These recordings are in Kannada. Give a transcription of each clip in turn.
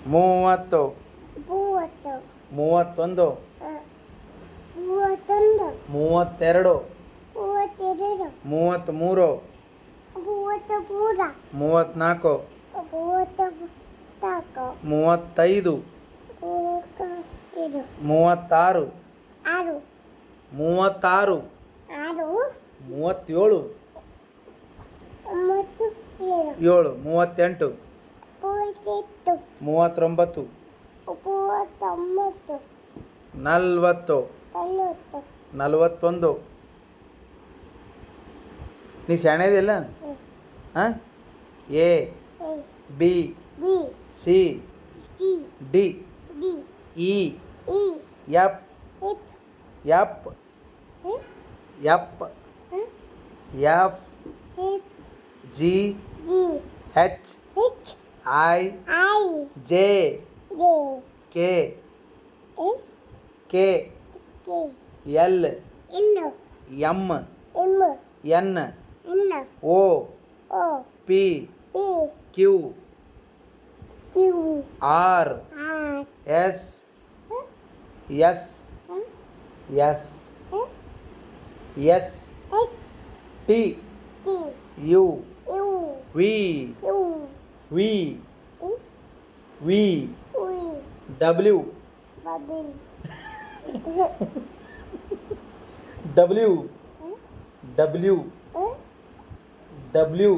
ಮೂವತ್ತು. ಮೂವತ್ತು. ಮೂವತ್ತೊಂದು. ಮೂವತ್ತೊಂದು. ಮೂವತ್ತೆರಡು. ಮೂವತ್ತೆರಡು. ಮೂವತ್ತ್ಮೂರು. ಮೂವತ್ತಮೂರ. ಮೂವತ್ತ್ನಾಲ್ಕು. ಮೂವತ್ತ್ನಾಲ್ಕು. ಮೂವತ್ತೈದು. ಮೂವತ್ತೈದು. ಮೂವತ್ತಾರು. ಆರು. ಮೂವತ್ತಾರು. ಆರು. ಮೂವತ್ತೇಳು. ಒಂಬತ್ತು. ಏಳು. ಏಳು. ಮೂವತ್ತೆಂಟು. ಮೂವತ್ತೆಂಟು. ಮೂವತ್ತೊಂಬತ್ತು. ಮೂವತ್ತೊಂಬತ್ತು. ನಲವತ್ತು. ನಲವತ್ತು. ನಲವತ್ತೊಂದು. ನೀ ಶಾಣೆದಿಲ್ಲ. ಹಾಂ. A B B C D D D E E F F F F F F G G H H I I J J K A K K L L M M N N O O P P Q Q R R S S S S H T T U U V U V E V V W W W W W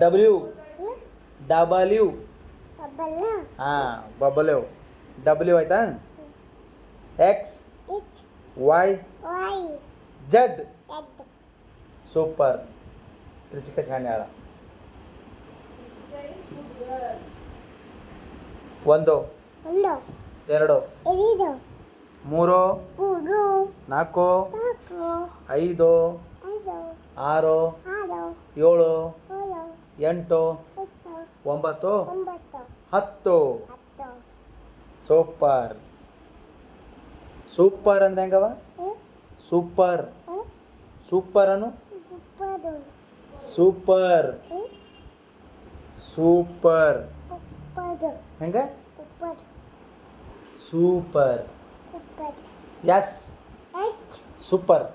W W W ಹಾಂ ಬಬಲ್ಯೂ ಡಬ್ಲ್ಯೂ ಆಯ್ತಾ ಎಕ್ಸ್ ಎಚ್ ವೈ ವೈ ಜಡ್ ಎಡ್ ಸೂಪರ್ ತ್ರಿಚಿಕ ಶಾಣ್ಯಾಳ ಒಂದು ಒಂದು ಎರಡು ಎರಡು ಮೂರು ಮೂರು ನಾಲ್ಕು ನಾಲ್ಕು ಐದು ಐದು ಆರು ಆರು ಏಳು ಏಳು ಎಂಟು ಎಂಟು ಒಂಬತ್ತು ಒಂಬತ್ತು ಹತ್ತು ಹತ್ತು ಸೂಪರ್ ಸೂಪರ್ ಅಂದ್ರೆ ಹೆಂಗವ ಹ್ಮ್ ಸೂಪರ್ ಹ್ಮ್ ಸೂಪರ್ ಅನು ಉಪ್ಪದು ಸೂಪರ್ ಹ್ಮ್ ಸೂಪರ್ ಉಪ್ಪದು ಹೆಂಗ ಉಪ್ಪದು ಸೂಪರ್ ಉಪ್ಪದು ಎಸ್ ಎಚ್ ಸೂಪರ್